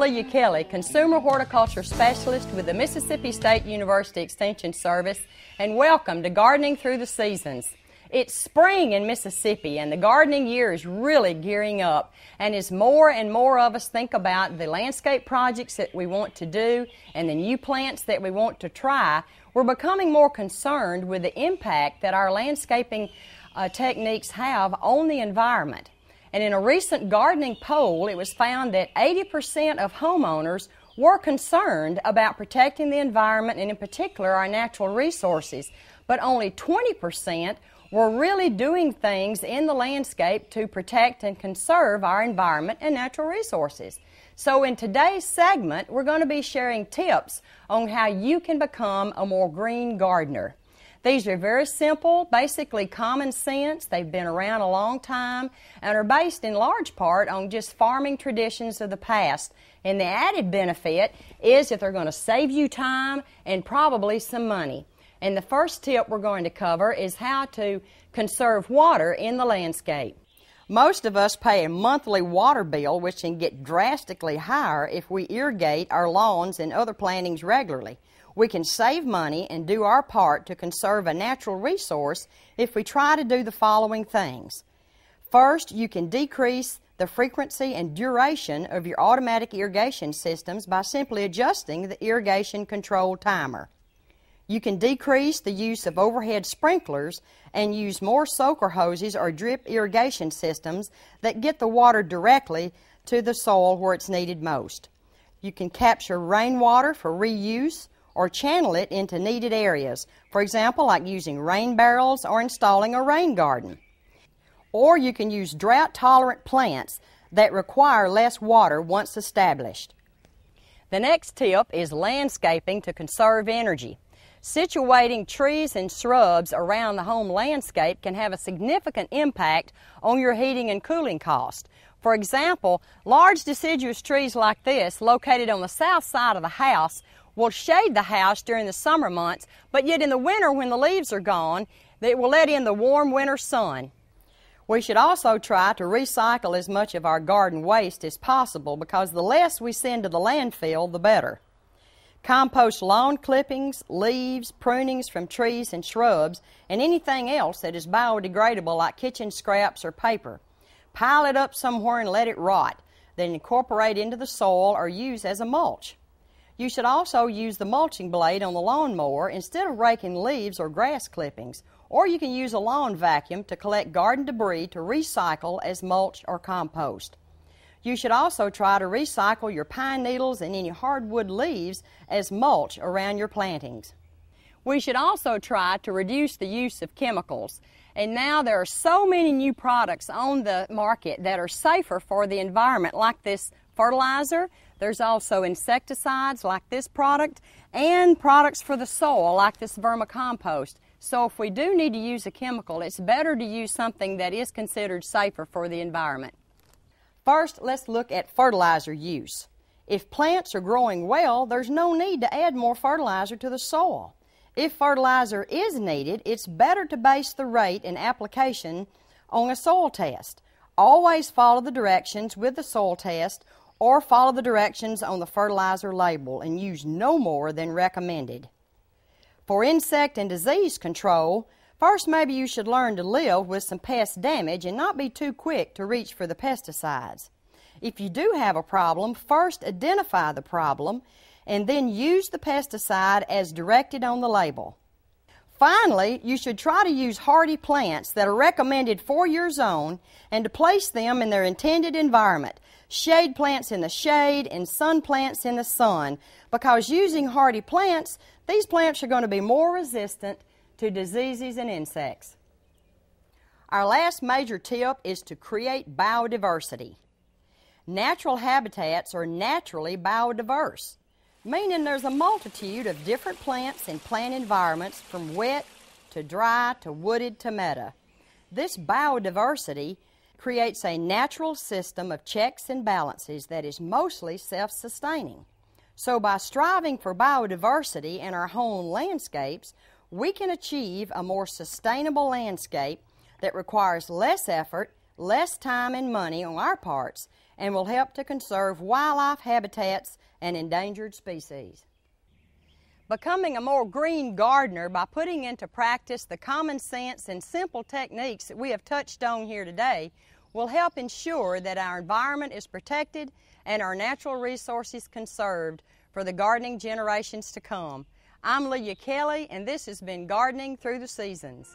Lelia Kelly, Consumer Horticulture Specialist with the Mississippi State University Extension Service, and welcome to Gardening Through the Seasons. It's spring in Mississippi, and the gardening year is really gearing up. And as more and more of us think about the landscape projects that we want to do and the new plants that we want to try, we're becoming more concerned with the impact that our landscaping techniques have on the environment. And in a recent gardening poll, it was found that 80% of homeowners were concerned about protecting the environment and in particular our natural resources, but only 20% were really doing things in the landscape to protect and conserve our environment and natural resources. So in today's segment, we're going to be sharing tips on how you can become a more green gardener. These are very simple, basically common sense. They've been around a long time and are based in large part on just farming traditions of the past. And the added benefit is that they're going to save you time and probably some money. And the first tip we're going to cover is how to conserve water in the landscape. Most of us pay a monthly water bill, which can get drastically higher if we irrigate our lawns and other plantings regularly. We can save money and do our part to conserve a natural resource if we try to do the following things. First, you can decrease the frequency and duration of your automatic irrigation systems by simply adjusting the irrigation control timer. You can decrease the use of overhead sprinklers and use more soaker hoses or drip irrigation systems that get the water directly to the soil where it's needed most. You can capture rainwater for reuse or channel it into needed areas, for example, like using rain barrels or installing a rain garden. Or you can use drought-tolerant plants that require less water once established. The next tip is landscaping to conserve energy. Situating trees and shrubs around the home landscape can have a significant impact on your heating and cooling cost. For example, large deciduous trees like this, located on the south side of the house, will shade the house during the summer months, but yet in the winter when the leaves are gone, it will let in the warm winter sun. We should also try to recycle as much of our garden waste as possible because the less we send to the landfill, the better. Compost lawn clippings, leaves, prunings from trees and shrubs, and anything else that is biodegradable like kitchen scraps or paper. Pile it up somewhere and let it rot, then incorporate into the soil or use as a mulch. You should also use the mulching blade on the lawnmower instead of raking leaves or grass clippings, or you can use a lawn vacuum to collect garden debris to recycle as mulch or compost. You should also try to recycle your pine needles and any hardwood leaves as mulch around your plantings. We should also try to reduce the use of chemicals. And now there are so many new products on the market that are safer for the environment, like this fertilizer. There's also insecticides like this product and products for the soil like this vermicompost. So if we do need to use a chemical, it's better to use something that is considered safer for the environment. First, let's look at fertilizer use. If plants are growing well, there's no need to add more fertilizer to the soil. If fertilizer is needed, it's better to base the rate and application on a soil test. Always follow the directions with the soil test or follow the directions on the fertilizer label and use no more than recommended. For insect and disease control, first maybe you should learn to live with some pest damage and not be too quick to reach for the pesticides. If you do have a problem, first identify the problem and then use the pesticide as directed on the label. Finally, you should try to use hardy plants that are recommended for your zone and to place them in their intended environment. Shade plants in the shade and sun plants in the sun, because using hardy plants, these plants are going to be more resistant to diseases and insects. Our last major tip is to create biodiversity. Natural habitats are naturally biodiverse, meaning there's a multitude of different plants and plant environments from wet to dry to wooded to meadow. This biodiversity creates a natural system of checks and balances that is mostly self-sustaining. So by striving for biodiversity in our home landscapes, we can achieve a more sustainable landscape that requires less effort, less time and money on our parts, and will help to conserve wildlife habitats and endangered species. Becoming a more green gardener by putting into practice the common sense and simple techniques that we have touched on here today will help ensure that our environment is protected and our natural resources conserved for the gardening generations to come. I'm Lelia Kelly, and this has been Gardening Through the Seasons.